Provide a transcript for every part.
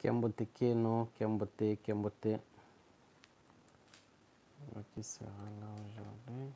Kiambote Keno, Kiambote, Kiambote. Qui sera là aujourd'hui?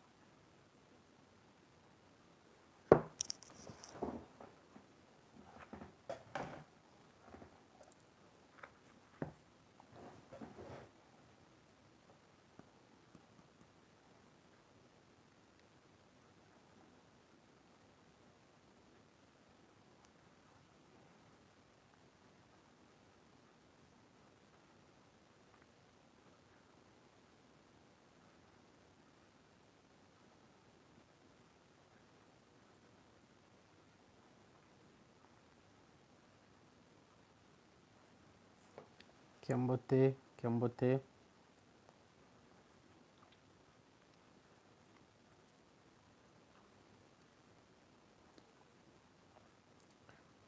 Kiambote, Kiambote.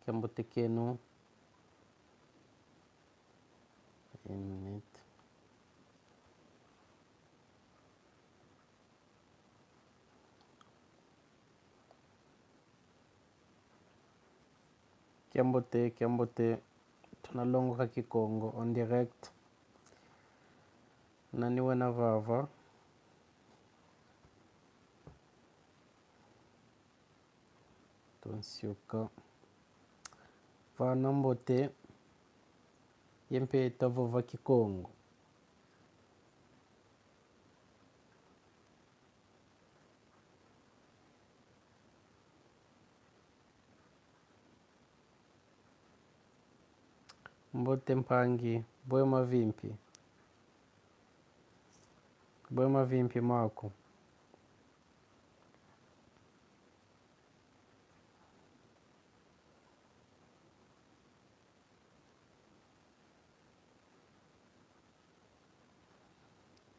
Kiambote Keno. Une minute. Kiambote, Kiambote. Tunalonga Kikongo on direct. Nani wena vava. Tonsioka. Vana mbote. Yempe tavova Kikongo. Mbote mpangi. Bwema vimpi. Bwema vimpi mako.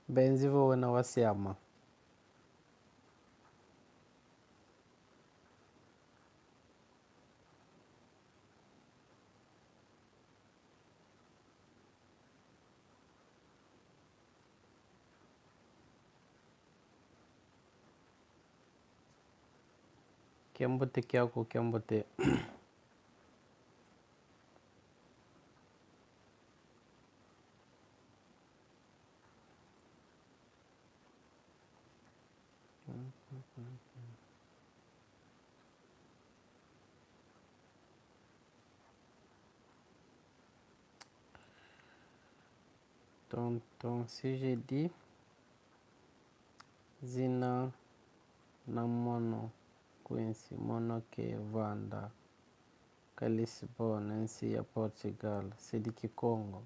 Benzi vowe na wasiama. Kiambote kyako, Kiambote. Donc, si j'ai dit zina na mono Quincy, mono que Vanda, que Lisbonne, ainsi à Portugal, c'est du Kikongo.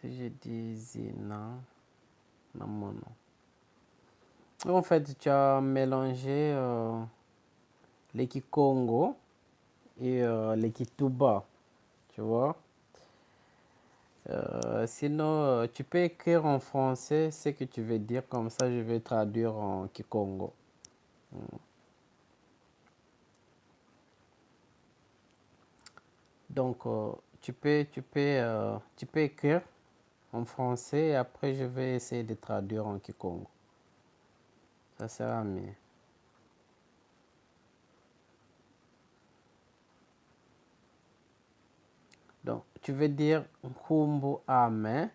Si j'ai dit zina na mono. En fait, tu as mélangé les Kikongo et les Kituba, tu vois. Sinon, tu peux écrire en français ce que tu veux dire, comme ça je vais traduire en Kikongo. Donc, tu peux écrire en français et après je vais essayer de traduire en Kikongo. Ça sera mieux. Donc, tu veux dire Nkumbu Ame,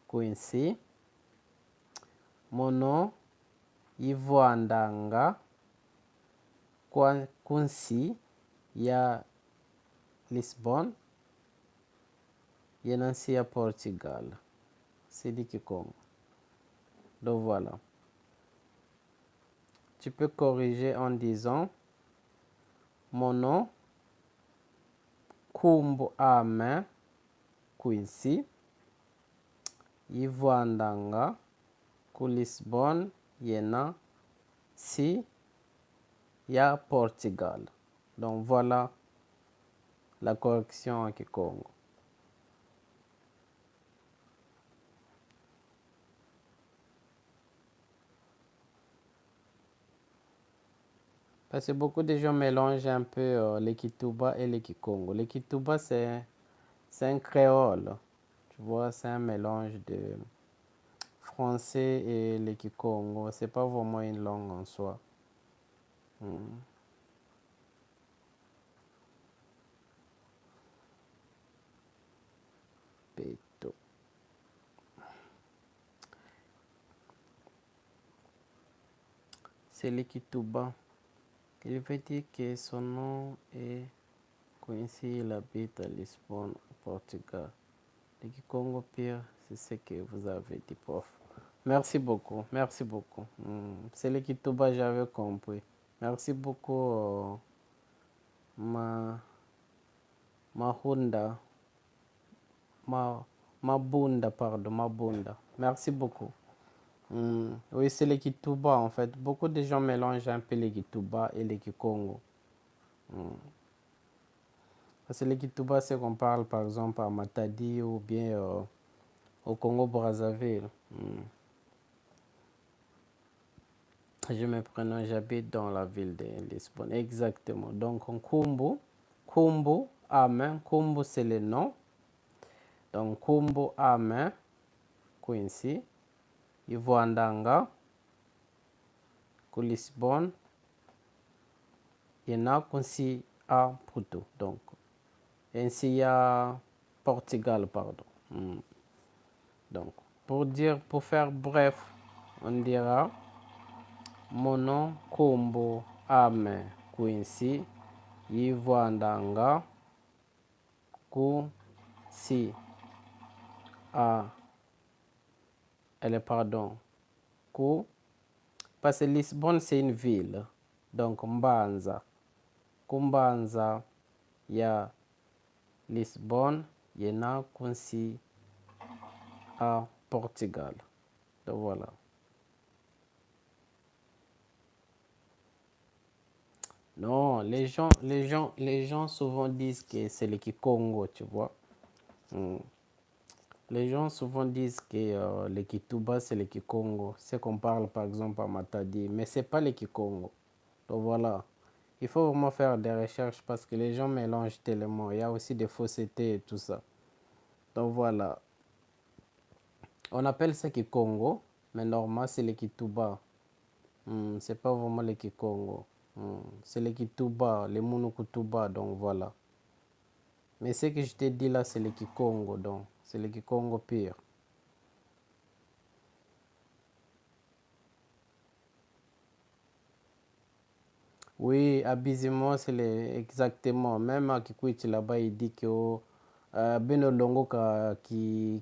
Quincy, Mono, Ivoandanga, Kunsi, ya Lisbonne, Yenansi à Portugal. C'est du Kikongo. Donc voilà. Tu peux corriger en disant Mono, Kumbu Ame, Quincy, Ivoandanga, ku Lisbonne, Yena, si, ya Portugal. Donc voilà la correction en Kikongo. Parce que beaucoup de gens mélangent un peu les Kituba et les Kikongo. Les Kituba, c'est un créole. Tu vois, c'est un mélange de français et les Kikongo. C'est pas vraiment une langue en soi. c'est le Kituba. Il veut dire que son nom est coïncidé, il habite à Lisbonne, au Portugal. Le Kikongo pire, c'est ce que vous avez dit, prof. Merci beaucoup, merci beaucoup. C'est le Kituba, j'avais compris. Merci beaucoup, Mahunda, Mabunda, pardon, Mabunda. Merci beaucoup. Oui, c'est le Kituba en fait. Beaucoup de gens mélangent un peu le Kituba et le Kikongo. Parce que le Kituba, c'est qu'on parle par exemple à Matadi ou bien au Congo-Brazzaville. Je me prénomme, j'habite dans la ville de Lisbonne. Exactement. Donc, Kumbu, Kumbu, Amen. Kumbu, c'est le nom. Donc, Kumbu, Amen, Quincy. Ivoandanga, ku Lisbonne. Il y en a aussi à Porto. Donc, ainsi à Portugal, pardon. Donc, pour faire bref, on dira mon nom, Kumbu, Amen, Quincy. Ivoandanga, ku si a pardon ku parce que Lisbonne c'est une ville donc Mbanza kumbanza ya Lisbonne yena kunsi à Portugal. Donc voilà. Non, les gens souvent disent que c'est le Kikongo, tu vois. Les gens souvent disent que le Kituba, c'est le Kikongo. C'est qu'on parle par exemple à Matadi, mais c'est pas le Kikongo. Donc voilà. Il faut vraiment faire des recherches parce que les gens mélangent tellement. Il y a aussi des faussetés et tout ça. Donc voilà. On appelle ça Kikongo, mais normalement c'est le Kituba. C'est pas vraiment le Kikongo. C'est le Kituba, le Munukutuba, donc voilà. Mais ce que je t'ai dit là, c'est le Kikongo, donc c'est le Kikongo pire. Oui, abusivement, exactement. Même à Kikwiti là-bas, il dit que Beno Longo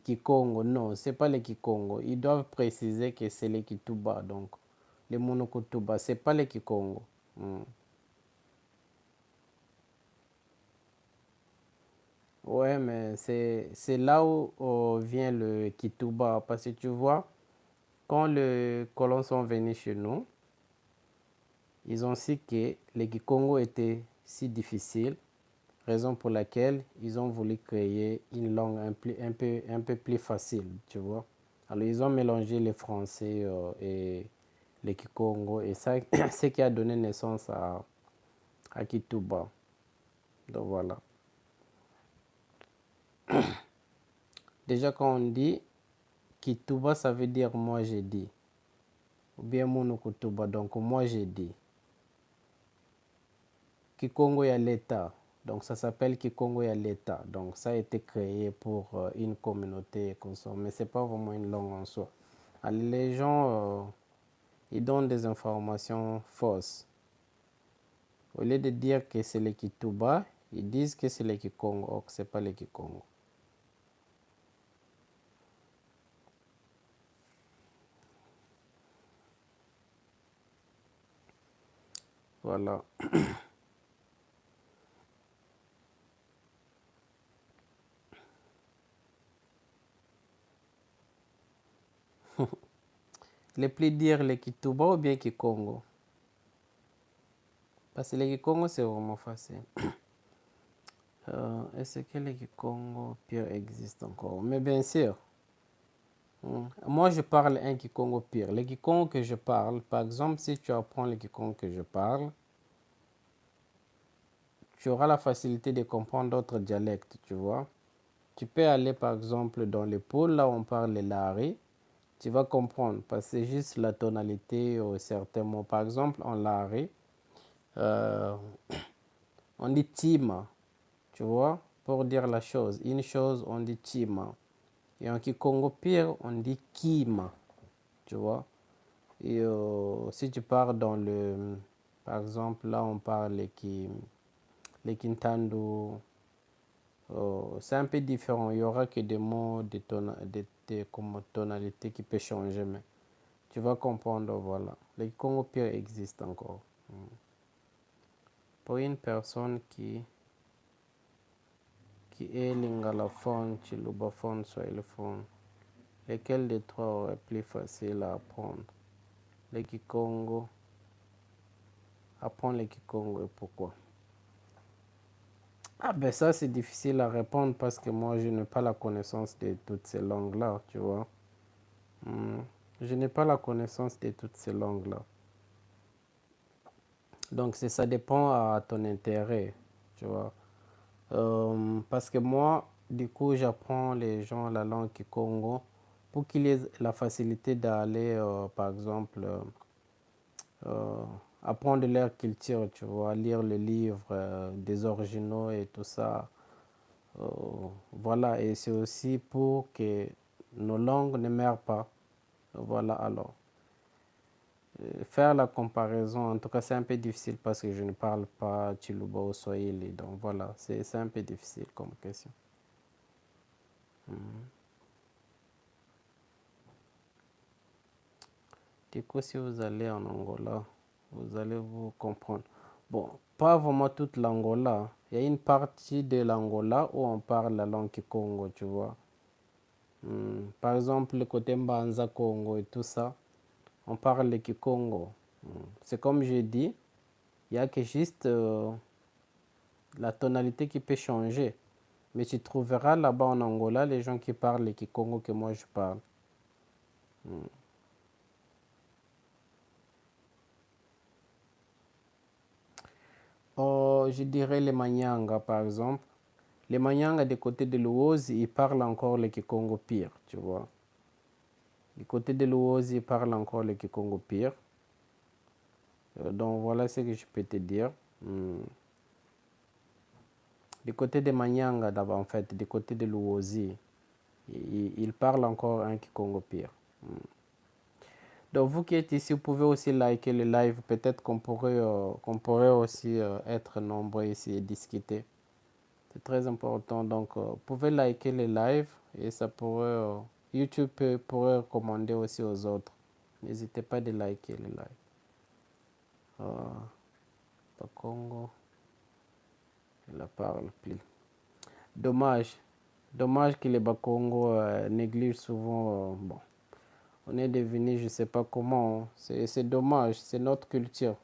Kikongo. Non, c'est pas le Kikongo. Ils doivent préciser que c'est le Kituba, donc le Monokutuba, c'est pas le Kikongo. Ouais, mais c'est là où vient le Kituba. Parce que tu vois, quand les colons sont venus chez nous, ils ont su que le Kikongo était si difficile, raison pour laquelle ils ont voulu créer une langue un peu plus facile, tu vois. Alors, ils ont mélangé le français et le Kikongo, et ça, c'est ce qui a donné naissance à Kituba. Donc, voilà. Déjà, quand on dit Kituba, ça veut dire moi j'ai dit. Ou bien Munukutuba, donc moi j'ai dit. Kikongo, il y a l'État. Donc ça s'appelle Kikongo, il y a l'État. Donc ça a été créé pour une communauté comme ça. Mais ce n'est pas vraiment une langue en soi. Alors, les gens, ils donnent des informations fausses. Au lieu de dire que c'est le Kituba, ils disent que c'est le Kikongo. Or, ce n'est pas le Kikongo. Voilà. Le plus dire le Kituba ou bien Kikongo. Parce que le Kikongo, c'est vraiment facile. Est-ce que le Kikongo pire existe encore? Mais bien sûr. Moi, je parle un Kikongo pire. Le Kikongo que je parle, par exemple, si tu apprends le Kikongo que je parle, tu auras la facilité de comprendre d'autres dialectes, tu vois. Tu peux aller, par exemple, dans les pôles, là où on parle le lari, tu vas comprendre, parce que c'est juste la tonalité ou certains mots. Par exemple, en lari, euh, on dit tima, tu vois, pour dire la chose. Une chose, on dit tima. Et en Kikongo pire, on dit kima, tu vois. Et si tu pars dans le... Par exemple, là, on parle les Kintandu. C'est un peu différent. Il y aura que des mots, comme tonalité qui peut changer, mais tu vas comprendre, voilà. Les Congo pire existent encore. Pour une personne qui est lingalaphone, chilubaphone, swahiliphone, lesquels des trois est plus facile à apprendre? Les Kikongo. Apprendre les Kikongo et pourquoi? Ah ben ça c'est difficile à répondre parce que moi je n'ai pas la connaissance de toutes ces langues-là, tu vois. Je n'ai pas la connaissance de toutes ces langues-là. Donc ça dépend à ton intérêt, tu vois. Parce que moi, du coup, j'apprends les gens la langue Kikongo pour qu'ils aient la facilité d'aller, par exemple, euh, apprendre leur culture, tu vois, lire le livre des originaux et tout ça. Euh, voilà, et c'est aussi pour que nos langues ne meurent pas. Voilà, alors. Faire la comparaison, en tout cas, c'est un peu difficile parce que je ne parle pas Chiluba ou Swahili. Donc voilà, c'est un peu difficile comme question. Du coup, si vous allez en Angola, vous allez vous comprendre. Bon, pas vraiment toute l'Angola. Il y a une partie de l'Angola où on parle la langue Kikongo, tu vois. Par exemple, le côté Mbanza Congo et tout ça, on parle le Kikongo. C'est comme je dis, il y a que juste la tonalité qui peut changer. Mais tu trouveras là-bas en Angola les gens qui parlent le Kikongo que moi je parle. Oh, je dirais les Manyanga par exemple. Les Manyanga du côté de Luozi, ils parlent encore le Kikongo pire, tu vois. Du côté de Luozi, ils parlent encore le Kikongo pire. Donc voilà ce que je peux te dire. Du côté de Manyanga, d'abord, en fait, du côté de Luozi, ils parlent encore un Kikongo pire. Donc vous qui êtes ici, vous pouvez aussi liker le live. Peut-être qu'on pourrait aussi être nombreux ici et discuter. C'est très important. Donc vous pouvez liker le live et ça pourrait... YouTube pourrait recommander aussi aux autres. N'hésitez pas de liker le live. Au Congo, il ne parle plus. Dommage. Dommage que les Bakongo négligent souvent. Bon, on est devenu, je ne sais pas comment. C'est dommage, c'est notre culture.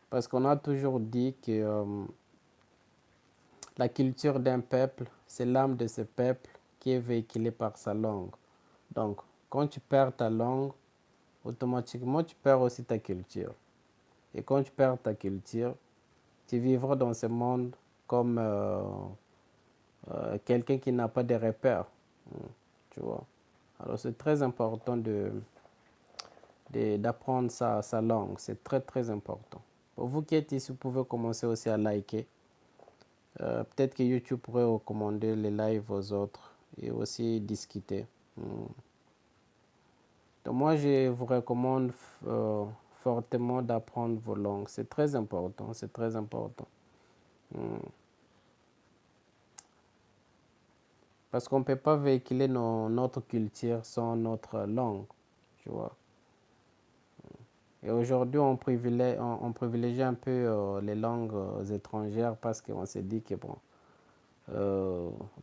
Parce qu'on a toujours dit que la culture d'un peuple, c'est l'âme de ce peuple qui est véhiculée par sa langue. Donc, quand tu perds ta langue, automatiquement, tu perds aussi ta culture. Et quand tu perds ta culture, tu vivras dans ce monde comme quelqu'un qui n'a pas de repères. Tu vois. Alors, c'est très important d'apprendre sa langue. C'est très, très important. Pour vous qui êtes ici, vous pouvez commencer aussi à liker. Peut-être que YouTube pourrait recommander les lives aux autres et aussi discuter. Donc moi, je vous recommande fortement d'apprendre vos langues. C'est très important, c'est très important. Parce qu'on ne peut pas véhiculer notre culture sans notre langue, tu vois. Et aujourd'hui, on privilégie un peu les langues étrangères parce qu'on s'est dit que, bon,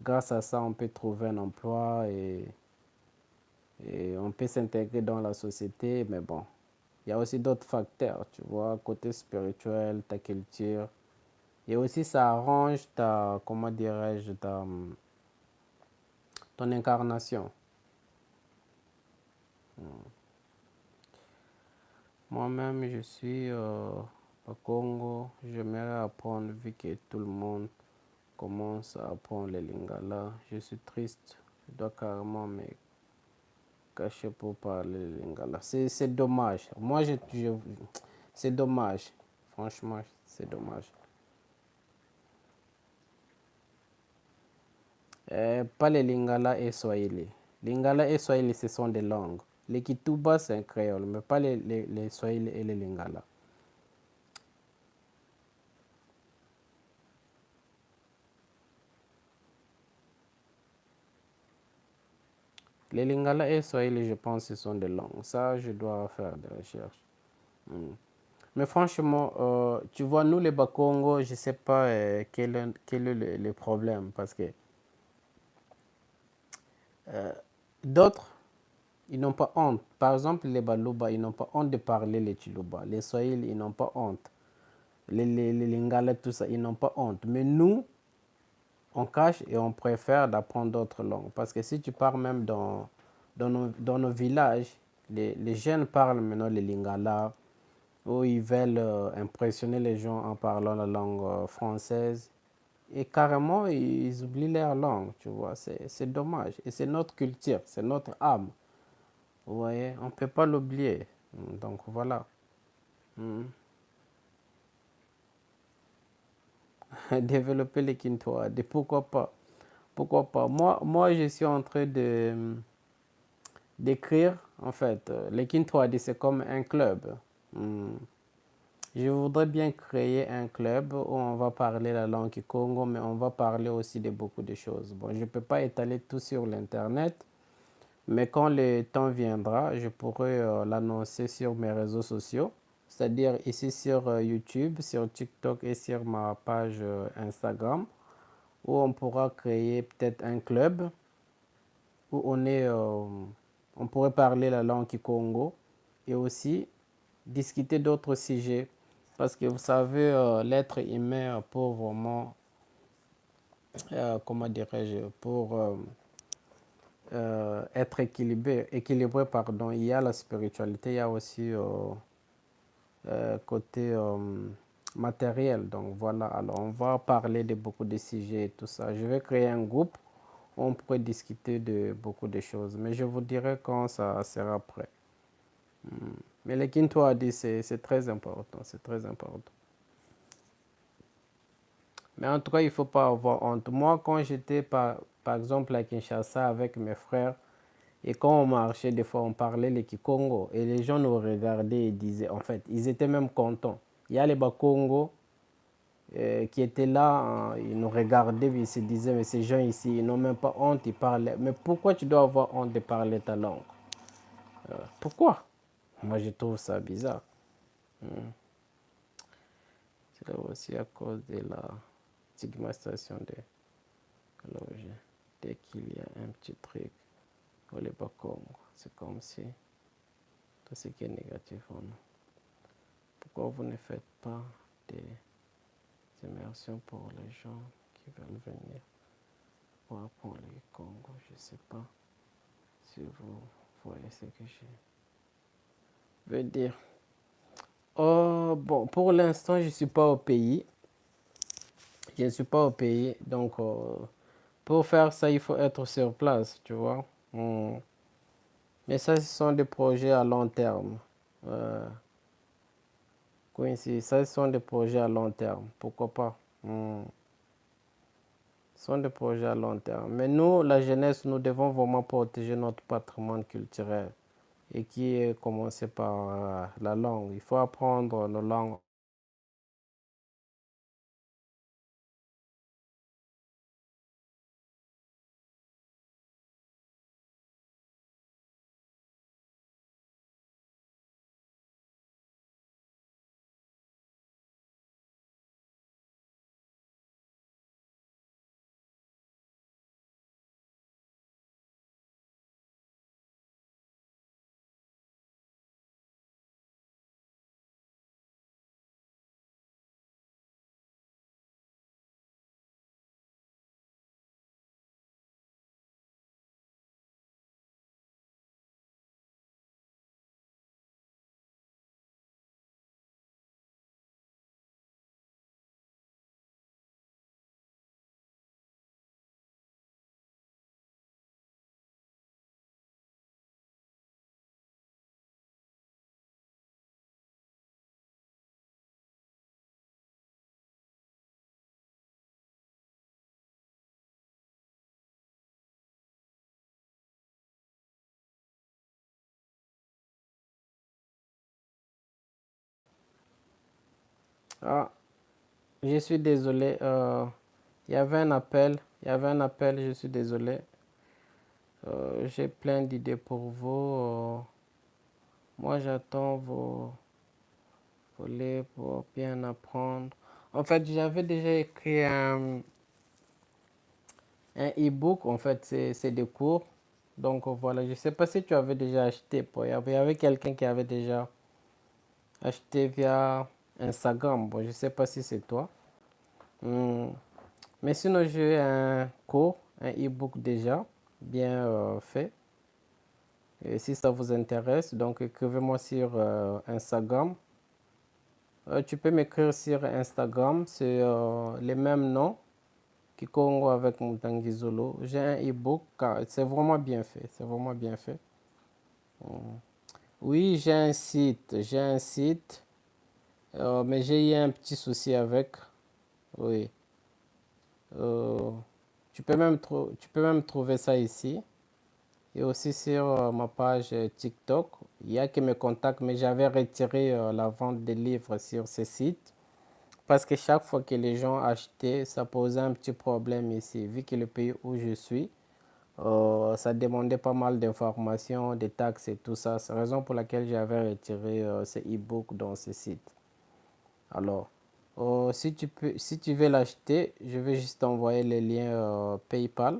grâce à ça, on peut trouver un emploi et on peut s'intégrer dans la société. Mais bon, il y a aussi d'autres facteurs, tu vois, côté spirituel, ta culture. Et aussi, ça arrange comment dirais-je, ton incarnation. Moi-même, je suis au Congo. J'aimerais apprendre, vu que tout le monde commence à apprendre les lingala. Je suis triste. Je dois carrément me cacher pour parler les lingala. C'est dommage. C'est dommage. Franchement, c'est dommage. Pas les lingala et swahili. Lingala et swahili, ce sont des langues. Les Kituba, c'est un créole, mais pas les Swahili et les Lingala. Les Lingala et Swahili, je pense, ce sont des langues. Ça, je dois faire des recherches. Mm. Mais franchement, tu vois, nous, les Bakongo, je ne sais pas quel est le problème. Parce que d'autres, ils n'ont pas honte. Par exemple, les Baluba, ils n'ont pas honte de parler les Chiluba. Les Swahili, ils n'ont pas honte. Les Lingala, tout ça, ils n'ont pas honte. Mais nous, on cache et on préfère d'apprendre d'autres langues. Parce que si tu pars même dans nos villages, les jeunes parlent maintenant les Lingala, où ils veulent impressionner les gens en parlant la langue française. Et carrément, ils oublient leur langue, tu vois. C'est dommage. Et c'est notre culture, c'est notre âme. Vous voyez, on ne peut pas l'oublier. Donc voilà. Mm. Développer les Kintoa, pourquoi pas? Pourquoi pas? Moi, je suis en train d'écrire, en fait, les Kintoa, c'est comme un club. Mm. Je voudrais bien créer un club où on va parler la langue Congo, mais on va parler aussi de beaucoup de choses. Bon, je ne peux pas étaler tout sur l'Internet, mais quand le temps viendra, je pourrai l'annoncer sur mes réseaux sociaux, c'est-à-dire ici sur YouTube, sur TikTok et sur ma page Instagram, où on pourra créer peut-être un club où on pourrait parler la langue Kikongo et aussi discuter d'autres sujets. Parce que vous savez, l'être humain pour vraiment, comment dirais-je, pour être équilibré, pardon, il y a la spiritualité, il y a aussi côté matériel. Donc voilà, alors on va parler de beaucoup de sujets et tout ça. Je vais créer un groupe où on pourrait discuter de beaucoup de choses. Mais je vous dirai quand ça sera prêt. Mais le Kinto a dit c'est très important, c'est très important. Mais en tout cas, il ne faut pas avoir honte. Moi, quand j'étais par exemple à Kinshasa avec mes frères, et quand on marchait, des fois on parlait le Kikongo, et les gens nous regardaient et disaient, en fait, ils étaient même contents. Il y a les Bakongo qui étaient là, hein, ils nous regardaient, ils se disaient, mais ces gens ici, ils n'ont même pas honte, ils parlaient. Mais pourquoi tu dois avoir honte de parler ta langue? Pourquoi? Moi, je trouve ça bizarre. C'est là aussi à cause de la stigmatisation des logés. Dès qu'il y a un petit truc, on n'est pas comme. C'est comme si tout ce qui est négatif en nous. Pourquoi vous ne faites pas des immersions pour les gens qui veulent venir pour apprendre le Congo? Je ne sais pas si vous voyez ce que je veux dire. Oh, bon, pour l'instant, je ne suis pas au pays. Je ne suis pas au pays. Donc, pour faire ça, il faut être sur place, tu vois. Mais ça, ce sont des projets à long terme. Euh, Quincy, ça, ce sont des projets à long terme. Pourquoi pas? Ce sont des projets à long terme. Mais nous, la jeunesse, nous devons vraiment protéger notre patrimoine culturel et qui est commencé par la langue. Il faut apprendre nos langues Ah, je suis désolé. Il y avait un appel. Il y avait un appel, je suis désolé. J'ai plein d'idées pour vous. Moi, j'attends vos livres pour bien apprendre. En fait, j'avais déjà écrit un e-book. En fait, c'est des cours. Donc voilà, je ne sais pas si tu avais déjà acheté. Il y avait quelqu'un qui avait déjà acheté via Instagram. Bon, je ne sais pas si c'est toi. Hmm. Mais sinon, j'ai un cours, un e-book déjà bien fait. Et si ça vous intéresse, donc écrivez-moi sur Instagram. Tu peux m'écrire sur Instagram, c'est les mêmes noms, Kikongo avec Mutangizolo. J'ai un e-book, c'est vraiment bien fait, c'est vraiment bien fait. Oui, j'ai un site, mais j'ai eu un petit souci avec. Oui. Euh, tu peux même trouver ça ici. Et aussi sur ma page TikTok, il y a qui me contactent, mais j'avais retiré la vente des livres sur ce site parce que chaque fois que les gens achetaient, ça posait un petit problème ici. Vu que le pays où je suis, ça demandait pas mal d'informations, des taxes et tout ça. C'est la raison pour laquelle j'avais retiré ce e-book dans ce site. Alors, si tu veux l'acheter, je vais juste t'envoyer le lien PayPal.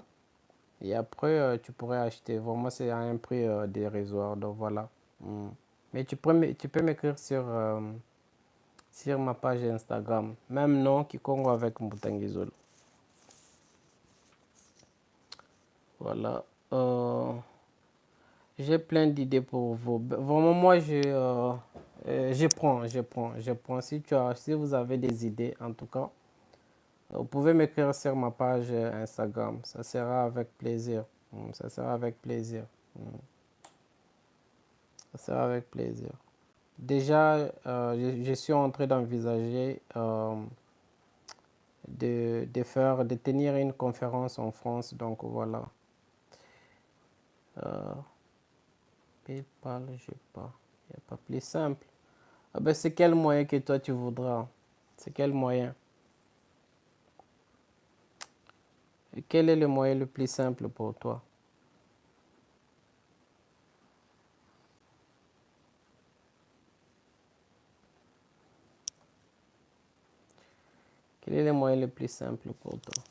Et après, tu pourrais acheter. Vraiment, c'est à un prix dérisoire. Donc voilà. Mm. Mais tu peux m'écrire sur ma page Instagram. Même nom, Kikongo avec Mbutangizolo. Voilà. J'ai plein d'idées pour vous. Vraiment, moi, je prends. Si vous avez des idées, en tout cas, vous pouvez m'écrire sur ma page Instagram. Ça sera avec plaisir. Ça sera avec plaisir. Mm. Ça sera avec plaisir. Déjà, je suis en train d'envisager de tenir une conférence en France. Donc voilà. Euh, PayPal, je sais pas. Il n'y a pas plus simple. Ah ben, c'est quel moyen que toi tu voudras? C'est quel moyen? Et quel est le moyen le plus simple pour toi? Quel est le moyen le plus simple pour toi?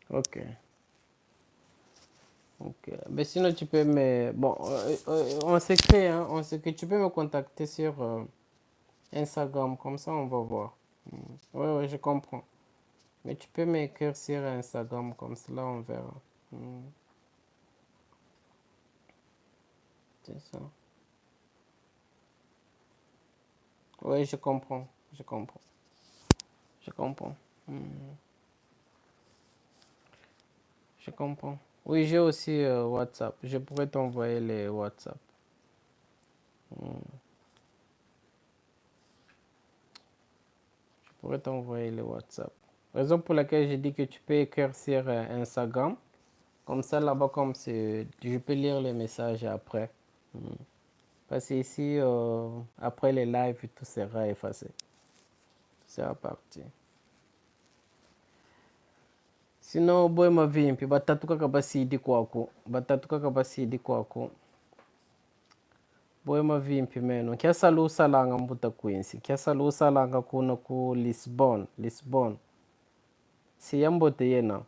Ok. Ok. Mais sinon, tu peux me... Bon, on s'écrit, hein, on s'écrit. Tu peux me contacter sur Instagram, comme ça on va voir. Oui, oui, je comprends. Mais tu peux m'écrire sur Instagram, comme cela on verra. Hmm, c'est ça. Oui, je comprends. Je comprends. Je comprends. Hmm, je comprends. Oui, j'ai aussi WhatsApp. Je pourrais t'envoyer les WhatsApp. Hmm, je pourrais t'envoyer les WhatsApp. Raison pour laquelle j'ai dit que tu peux écrire sur Instagram. Comme ça, là-bas, comme c'est, je peux lire les messages après. Hmm. Parce que ici, après les lives, tout sera effacé. C'est reparti. Sino boy mavimpi batatuka kabasidi kwako batatuka kabasidi kwako boy mavimpi meno kiasala usalanga mbuta kwinsi kiasala usalanga kuno ku Lisbon siyambote yena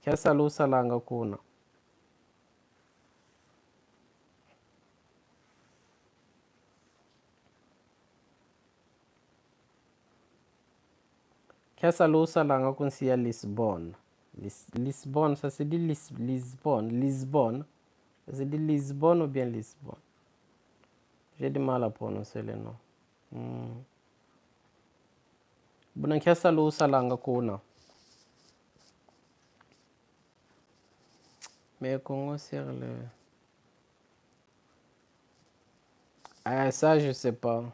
kiasala usalanga kuna kiasala usalanga kunsiya Lisbon Lisbon ça se dit Lisbonne ça se dit Lisbonne ou bien Lisbonne, j'ai du mal à prononcer le nom. Buna kiasala usalanga kuna mais Congo sur le... Ah, ça, je sais pas.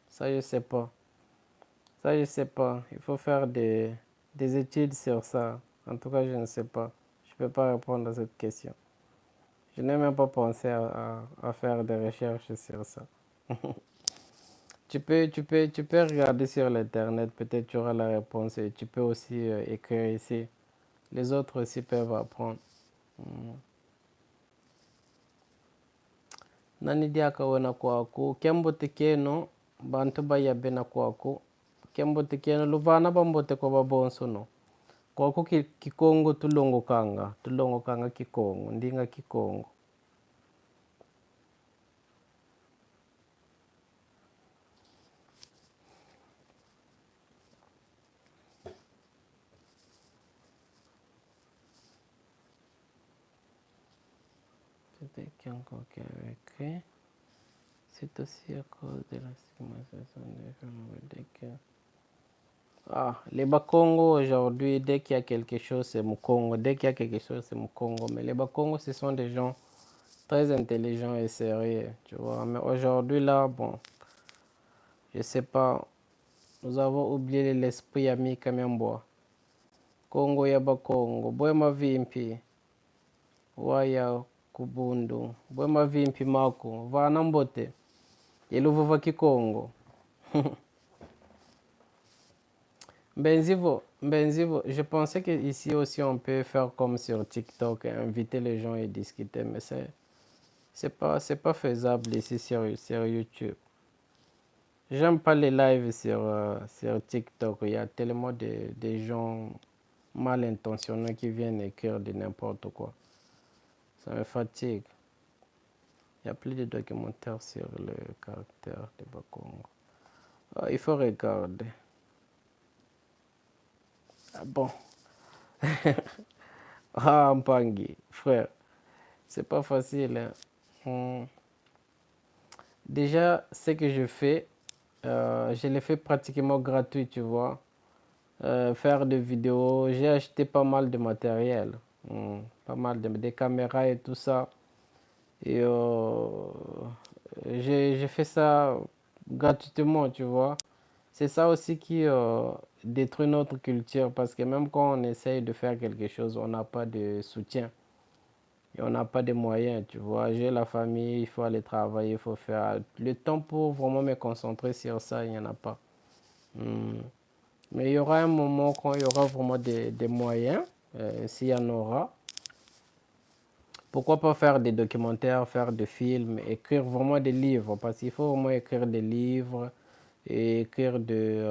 Ça, je sais pas. Ça, je sais pas. Il faut faire des études sur ça. En tout cas, je ne sais pas. Je peux pas répondre à cette question. Je n'ai même pas pensé à faire des recherches sur ça. Tu peux regarder sur l'internet, peut-être tu auras la réponse et tu peux aussi écrire ici. Les autres aussi peuvent apprendre. Mm. Nani dia ka wena kwaku kembote keno bantu bayabe na kwaku kembote keno luvana bambote kwa babonso no kwaku kikongo tulongo kanga kikongo ndinga kikongo. Peut-être qu'il y a encore qui avait écrit. C'est aussi à cause de la stigmatisation des femmes dès que... Ah, les Bakongo aujourd'hui, dès qu'il y a quelque chose, c'est Mukongo. Dès qu'il y a quelque chose, c'est Mukongo. Mais les Bakongo, ce sont des gens très intelligents et sérieux, tu vois. Mais aujourd'hui, là, bon, je sais pas, nous avons oublié l'esprit ami Kamemboa. Kongo ya Bakongo, Bwema Vimpi, Waya Kubundu, Bwema Vimpi Mako, Vana Mbote, Yeluvuva Kikongo. Benzivo, Benzivo, je pensais qu'ici aussi on peut faire comme sur TikTok, inviter les gens et discuter, mais c'est pas faisable ici sur YouTube. J'aime pas les lives sur TikTok, il y a tellement de gens mal intentionnés qui viennent écrire de n'importe quoi. Ça me fatigue. Il y a plus de documentaires sur le caractère de Bakongo. Ah, il faut regarder. Ah, bon. Ah, Mpangi, frère, c'est pas facile. Hein. Déjà, ce que je fais, je le fais pratiquement gratuit, tu vois. Faire des vidéos, j'ai acheté pas mal de matériel, pas mal de caméras et tout ça. Et j'ai fait ça gratuitement, tu vois. C'est ça aussi qui détruit notre culture parce que même quand on essaye de faire quelque chose, on n'a pas de soutien et on n'a pas de moyens, tu vois. J'ai la famille, il faut aller travailler, il faut faire. Le temps pour vraiment me concentrer sur ça, il n'y en a pas. Hmm. Mais il y aura un moment quand il y aura vraiment des moyens, s'il y en aura. Pourquoi pas faire des documentaires, faire des films, écrire vraiment des livres, parce qu'il faut vraiment écrire des livres et écrire des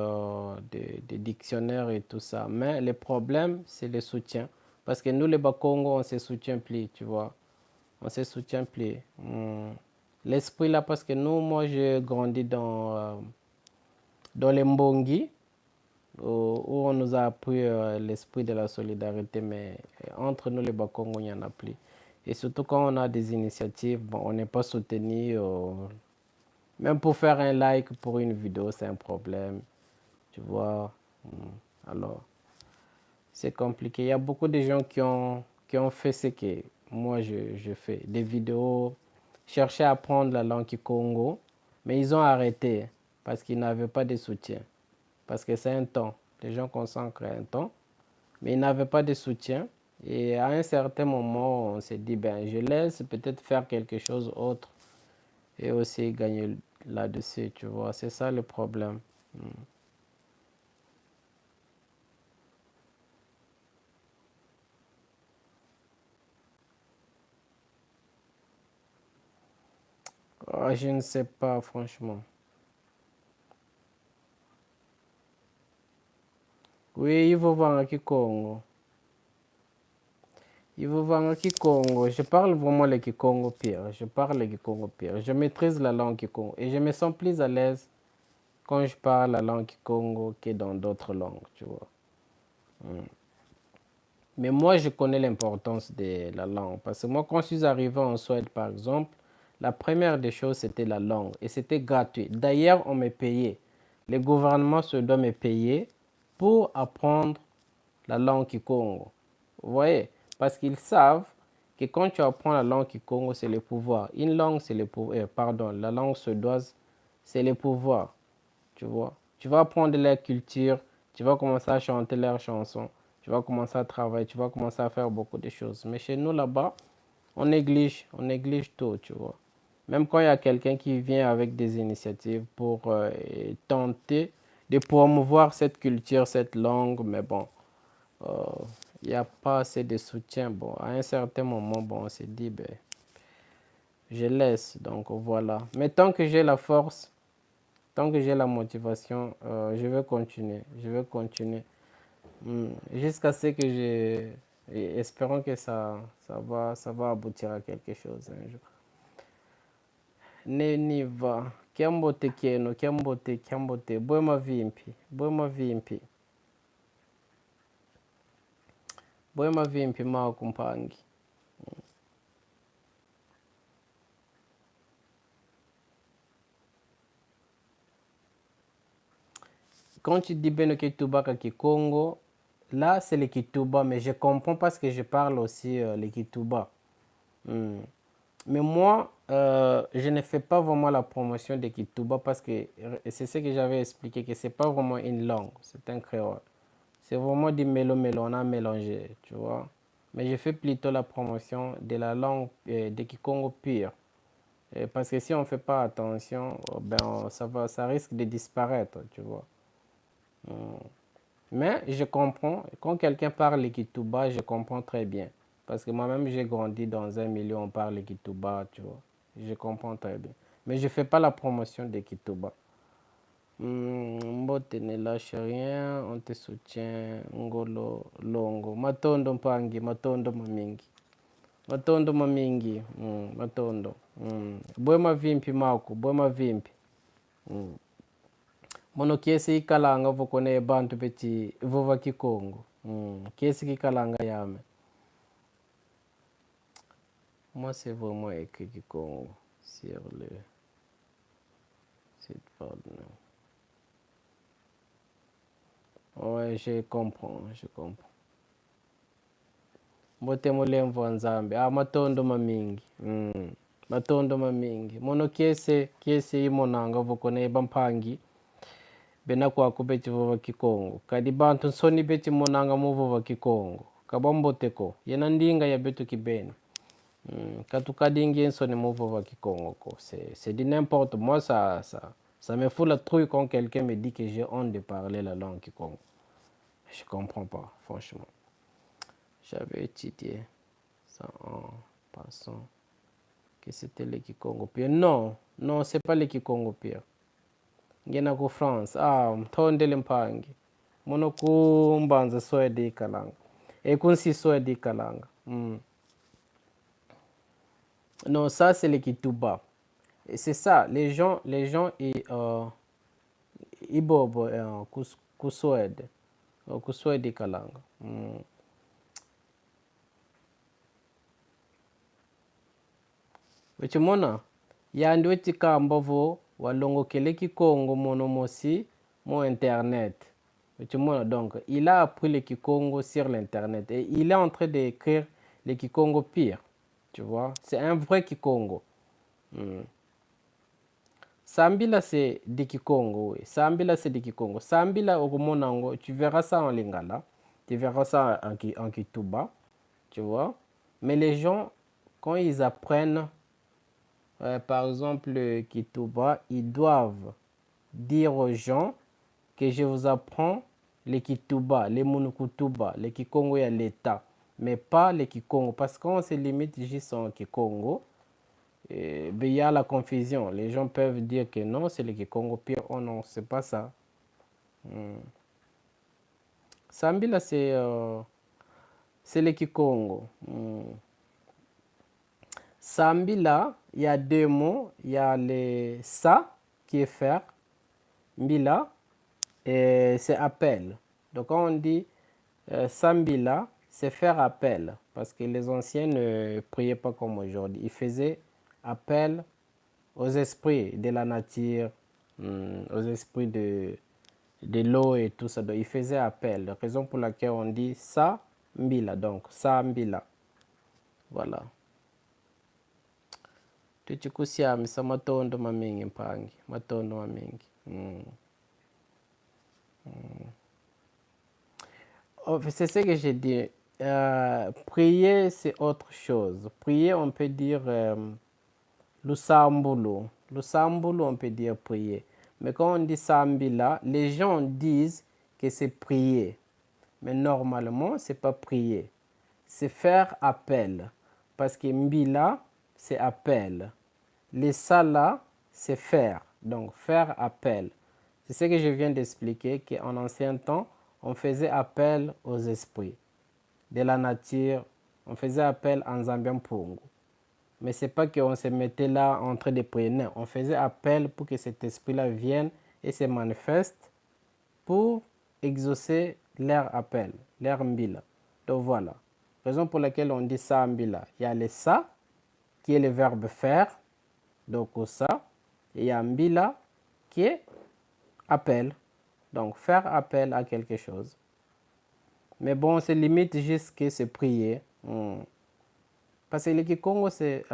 dictionnaires et tout ça. Mais le problème, c'est le soutien. Parce que nous, les Bakongo, on se soutient plus, tu vois. On se soutient plus. L'esprit là, parce que nous, moi, j'ai grandi dans les Mbongi, où on nous a appris l'esprit de la solidarité, mais entre nous, les Bakongo, il n'y en a plus. Et surtout quand on a des initiatives, bon, on n'est pas soutenu. Même pour faire un like pour une vidéo, c'est un problème. Tu vois. Alors, c'est compliqué. Il y a beaucoup de gens qui ont fait ce que moi je fais. Des vidéos, chercher à apprendre la langue Congo, mais ils ont arrêté parce qu'ils n'avaient pas de soutien. Parce que c'est un temps. Les gens consacrent un temps, mais ils n'avaient pas de soutien. Et à un certain moment, on s'est dit, ben, je laisse peut-être faire quelque chose d'autre et aussi gagner là-dessus, tu vois. C'est ça le problème. Ah, je ne sais pas, franchement. Oui, il faut voir qui Congo. Il faut voir qui Congo. Je parle vraiment le Kikongo pire. Je parle le Kikongo pire. Je maîtrise la langue Kikongo. Et je me sens plus à l'aise quand je parle la langue Kikongo que dans d'autres langues, tu vois. Mais moi, je connais l'importance de la langue. Parce que moi, quand je suis arrivé en Suède, par exemple, la première des choses, c'était la langue. Et c'était gratuit. D'ailleurs, on me payait. Le gouvernement se doit me payer pour apprendre la langue Kikongo. Vous voyez? Parce qu'ils savent que quand tu apprends la langue Kikongo, c'est le pouvoir. Une langue, c'est le pouvoir. Pardon, la langue suédoise, c'est le pouvoir. Tu vois? Tu vas apprendre leur culture, tu vas commencer à chanter leurs chansons, tu vas commencer à travailler, tu vas commencer à faire beaucoup de choses. Mais chez nous, là-bas, on néglige tout, tu vois. Même quand il y a quelqu'un qui vient avec des initiatives pour tenter de promouvoir cette culture, cette langue, mais bon, euh, il n'y a pas assez de soutien. Bon, à un certain moment, bon, on s'est dit, ben, je laisse. Donc voilà. Mais tant que j'ai la force, tant que j'ai la motivation, je vais continuer. Je vais continuer. Jusqu'à ce que je... et espérons que ça va aboutir à quelque chose un jour. Neniva. Kiambote kieno, kiambote, kiambote. Bwema vimpi. Bwema vimpi. Bwema vimpi mao kumpangi. Quand tu dis Beno Kituba Kaki Congo, là c'est le Kituba, mais je comprends parce que je parle aussi le Kituba. Mais moi, je ne fais pas vraiment la promotion de Kituba parce que c'est ce que j'avais expliqué, que c'est pas vraiment une langue, c'est un créole. C'est vraiment du mélo-mélo, on a mélangé, tu vois. Mais je fais plutôt la promotion de la langue de Kikongo pure. Parce que si on ne fait pas attention, ben, ça risque de disparaître, tu vois. Mais je comprends, quand quelqu'un parle le Kituba, je comprends très bien. Parce que moi-même, j'ai grandi dans un milieu où on parle le Kituba, tu vois. Je comprends très bien. Mais je ne fais pas la promotion de Kituba. Mbote ne lâche rien, on te soutient, Ngolo Longo. Matondo Mpangi, Matondo Mamingi. Matondo Mamingi, Matondo. Bwema vimpi Mako, Bwema vimpi. Mono kiesi ikalanga vokone bantu beti vova kikongo. Kiesi kikalanga yame. Moi, c'est vraiment écrit Kikongo sur le site partenaire. Ouais, je comprends, je comprends. Mbote mulemvo nzambe. Matondo mamingi. Matondo mamingi. Mono kiesi imonanga vokone bampangi. Bena kwa kubeti vova kikongo. Kadi bantu nsoni beti monanga mu vova kikongo. Kabambote ko. Yena ndinga ya betu kibeni. Katukadingi nsoni mu vova kikongo ko. C'est du n'importe. Moi, ça me fout la trouille quand quelqu'un me dit que j'ai honte de parler la langue kikongo. Je comprends pas, franchement. J'avais étudié ça en passant que c'était le Kikongo pire. Non, non, c'est pas le Kikongo pire. Ngena ku France. Mtondele mpangi. Mono ku mbanza soedi kalanga. Kunsi soedi kalanga. Non, ça c'est le Kituba. Et c'est ça, les gens ibobo kusoede. Kusoedi kalanga. Wechimona yandi wetikamba vo walongokele Kikongo mono mosi mon internet. Wechimona donc il a appris le Kikongo sur l'internet et il est en train d'écrire le Kikongo pire. Tu vois, c'est un vrai Kikongo. Sambila c'est du Kikongo, oui. Sambila c'est du Kikongo. Sambila okomonango, tu verras ça en lingala, tu verras ça en Kituba, tu vois. Mais les gens, quand ils apprennent par exemple, le Kituba, ils doivent dire aux gens que je vous apprends les Kituba, les Munukutuba, les Kikongo et l'État, mais pas les Kikongo, parce qu'on se limite juste en Kikongo, il y a la confusion. Les gens peuvent dire que non, c'est les Kikongo, puis oh non, c'est pas ça. Sambila, c'est les Kikongo. Sambila, il y a deux mots. Il y a le sa qui est faire, mbila, et c'est appel. Donc quand on dit sambila, c'est faire appel. Parce que les anciens ne priaient pas comme aujourd'hui. Ils faisaient appel aux esprits de la nature, aux esprits de l'eau et tout ça. Donc ils faisaient appel. La raison pour laquelle on dit sa mbila. Donc sambila. Voilà. Tuchikusiamisa matondo mamingi mpangi, matondo mamingi. C'est ce que j'ai dit. Prier, c'est autre chose. Prier, on peut dire Lusambulu, on peut dire prier. Mais quand on dit sambila, les gens disent que c'est prier. Mais normalement, ce n'est pas prier. C'est faire appel. Parce que mbila, c'est appel. Les sala, c'est faire. Donc, faire appel. C'est ce que je viens d'expliquer, qu'en ancien temps, on faisait appel aux esprits de la nature. On faisait appel en Zambian Pungu. Mais ce n'est pas qu'on se mettait là en train de prier. Non, on faisait appel pour que cet esprit-là vienne et se manifeste pour exaucer leur appel, leur mbila. Donc voilà. Raison pour laquelle on dit ça mbila. Il y a le sa, qui est le verbe faire, donc au ça. Et il y a mbila, qui est appel. Donc faire appel à quelque chose. Mais bon, c'est limite juste que c'est prier. Parce que le Kikongo, c'est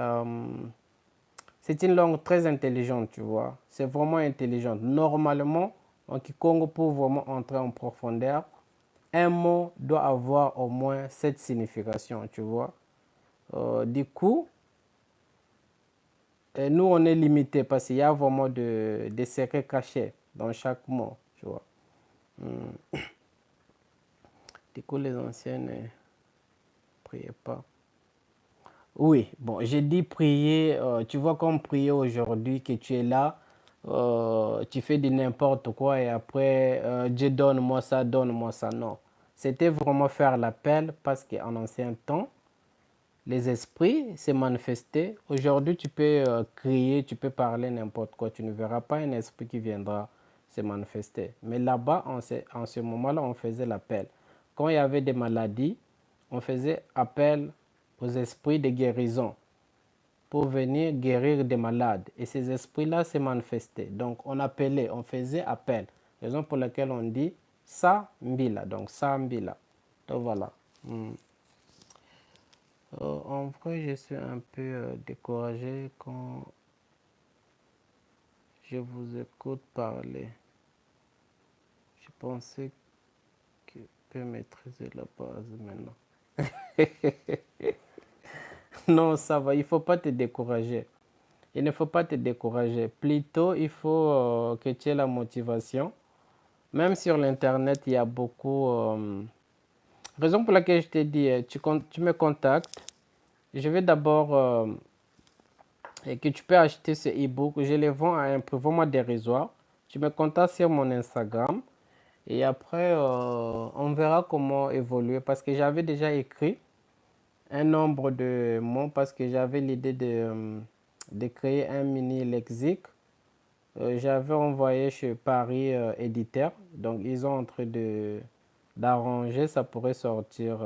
une langue très intelligente, tu vois. C'est vraiment intelligente. Normalement, en Kikongo, pour vraiment entrer en profondeur, un mot doit avoir au moins cette signification, tu vois. Du coup, nous, on est limité parce qu'il y a vraiment des secrets cachés dans chaque mot, tu vois. Du coup, les anciens ne priaient pas. Oui, bon, j'ai dit prier, tu vois comme prier aujourd'hui que tu es là, tu fais de n'importe quoi et après, Dieu donne-moi ça, donne-moi ça. Non, c'était vraiment faire l'appel parce qu'en ancien temps, les esprits se manifestaient. Aujourd'hui, tu peux crier, tu peux parler n'importe quoi, tu ne verras pas un esprit qui viendra se manifester. Mais là-bas, en ce moment-là, on faisait l'appel. Quand il y avait des maladies, on faisait appel aux esprits de guérison pour venir guérir des malades. Et ces esprits-là se manifestaient. Donc on appelait, on faisait appel. Raison pour laquelle on dit sa mbila. Donc sa mbila. Donc voilà. En vrai, je suis un peu découragé quand je vous écoute parler. Je pensais que je peux maîtriser la base maintenant. Non, ça va, il ne faut pas te décourager. Il ne faut pas te décourager. Plutôt, il faut que tu aies la motivation. Même sur l'Internet, il y a beaucoup... raison pour laquelle je t'ai dit, tu me contactes. Je vais d'abord... et que tu peux acheter ce e-book. Je les vends à un prix vraiment dérisoire. Tu me contactes sur mon Instagram. Et après, on verra comment évoluer. Parce que j'avais déjà écrit un nombre de mots. Parce que j'avais l'idée de créer un mini lexique. J'avais envoyé chez Paris Éditeur. Donc, ils sont en train d'arranger. Ça pourrait sortir,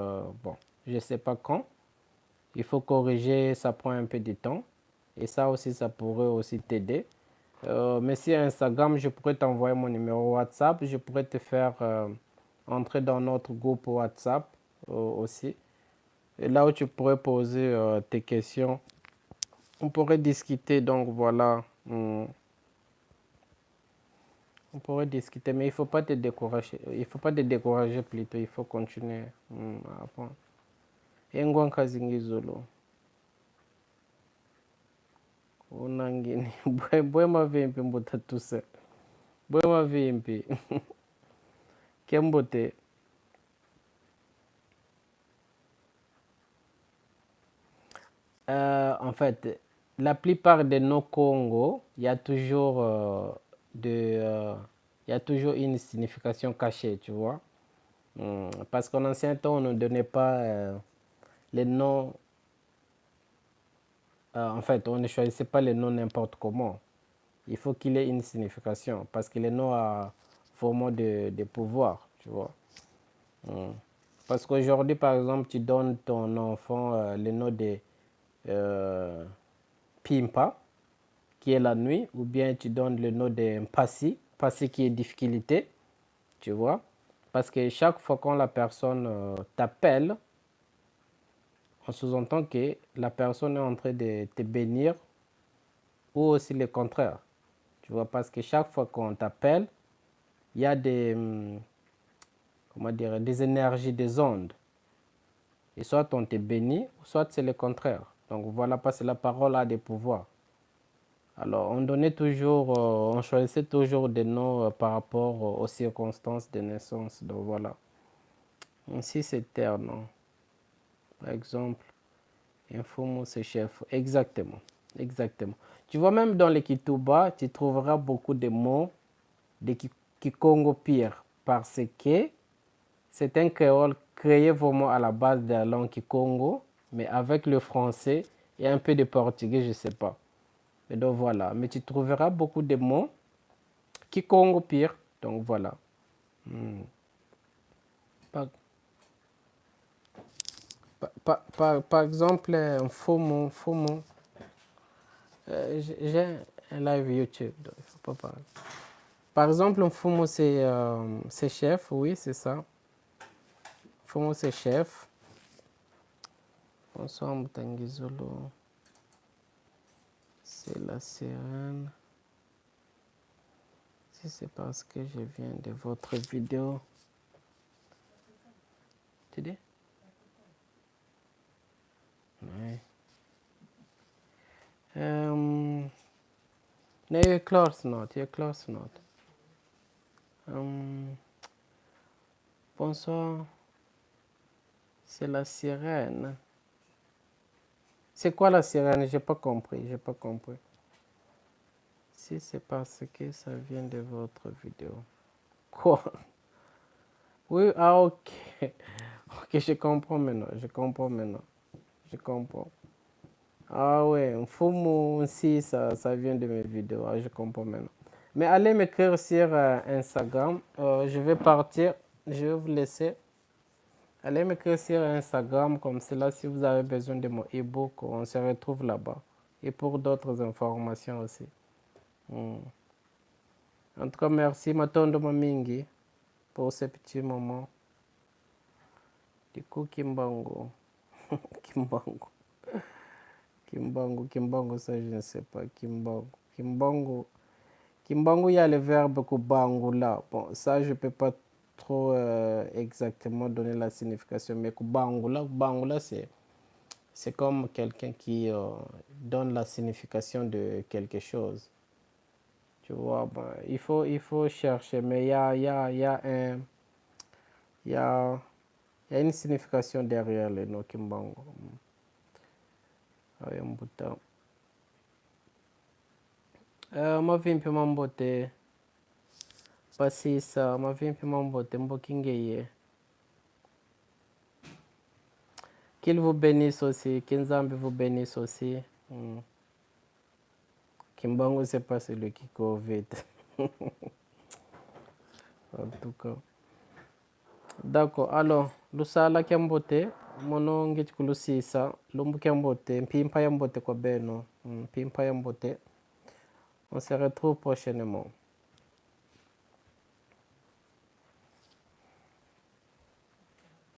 bon, je ne sais pas quand. Il faut corriger, ça prend un peu de temps. Et ça aussi, ça pourrait aussi t'aider. Mais si Instagram, je pourrais t'envoyer mon numéro WhatsApp. Je pourrais te faire entrer dans notre groupe WhatsApp aussi. Et là où tu pourrais poser tes questions. On pourrait discuter. Donc voilà. On pourrait discuter, mais il ne faut pas te décourager. Il faut pas te décourager plutôt. Il faut continuer à apprendre. Engwan kazingizolo. Unangini. Bwema vimpi mbutatuse. Bwema vimpi. Kembote. En fait, la plupart de nos Congos, il y a toujours il y a toujours une signification cachée, tu vois. Parce qu'en ancien temps, on ne donnait pas les noms. En fait, on ne choisissait pas les noms n'importe comment. Il faut qu'il ait une signification. Parce que les noms ont vraiment de pouvoir, tu vois. Parce qu'aujourd'hui, par exemple, tu donnes ton enfant le nom de Pimpa, qui est la nuit, ou bien tu donnes le nom de Passi, Passi qui est difficulté, tu vois. Parce que chaque fois quand la personne t'appelle, on sous-entend que la personne est en train de te bénir, ou aussi le contraire, tu vois. Parce que chaque fois qu'on t'appelle, il y a comment dire, des énergies, des ondes. Et soit on te bénit, soit c'est le contraire. Donc voilà, parce que la parole a des pouvoirs. Alors, on choisissait toujours des noms par rapport aux circonstances de naissance. Donc voilà. Ainsi, c'est terme. Par exemple, Infomo, c'est chef. Exactement. Exactement. Tu vois, même dans les Kituba, tu trouveras beaucoup de mots de Kikongo pire parce que c'est un créole créé vraiment à la base de la langue Kikongo, mais avec le français et un peu de portugais, je ne sais pas. Et donc voilà. Mais tu trouveras beaucoup de mots Kikongo pire. Donc voilà. Par, par exemple, un faux mot. J'ai un live YouTube, donc il ne faut pas parler. Par exemple, un faux mot, c'est chef, oui, c'est ça. Faux mot, c'est chef. Bonsoir, Mutangizolo. C'est la sirène. Si c'est parce que je viens de votre vidéo. Tu dis? Oui. Nej, jag är klar snart. Bonsoir. C'est la sirène. C'est quoi la sirène? J'ai pas compris. Si c'est parce que ça vient de votre vidéo. Quoi? Oui, ah ok. Ok, je comprends maintenant. Je comprends. Ah ouais, un faux mot, si ça vient de mes vidéos. Ah, je comprends maintenant. Mais allez m'écrire sur Instagram. Je vais partir. Je vais vous laisser. Allez m'écrire sur Instagram comme cela si vous avez besoin de mon e-book. On se retrouve là-bas. Et pour d'autres informations aussi. En tout cas, merci Matondo Mamingi pour ce petit moment. Du coup, Kimbango. Kimbango. Kimbango, ça je ne sais pas. Kimbango, il y a le verbe kubango là. Bon, ça je ne peux pas trop exactement donner la signification. Mais kubango là c'est comme quelqu'un qui donne la signification de quelque chose. Tu vois, bon, il faut chercher. Mais il y a une signification derrière le nom Kimbango. Mavimpi mambote pasisa mavimpi mambote mbokingeye. Qu'il vous bénisse aussi, qu'Inzambi vous bénisse aussi. Kimbango c'est pas celui qui court vite. En tout cas. D'accord, alors, lusala kiambote, mono ngeti kulusisa, lumbu kiambote, mpimpa yambote kwa beno, mpimpa yambote. On se retrouve prochainement.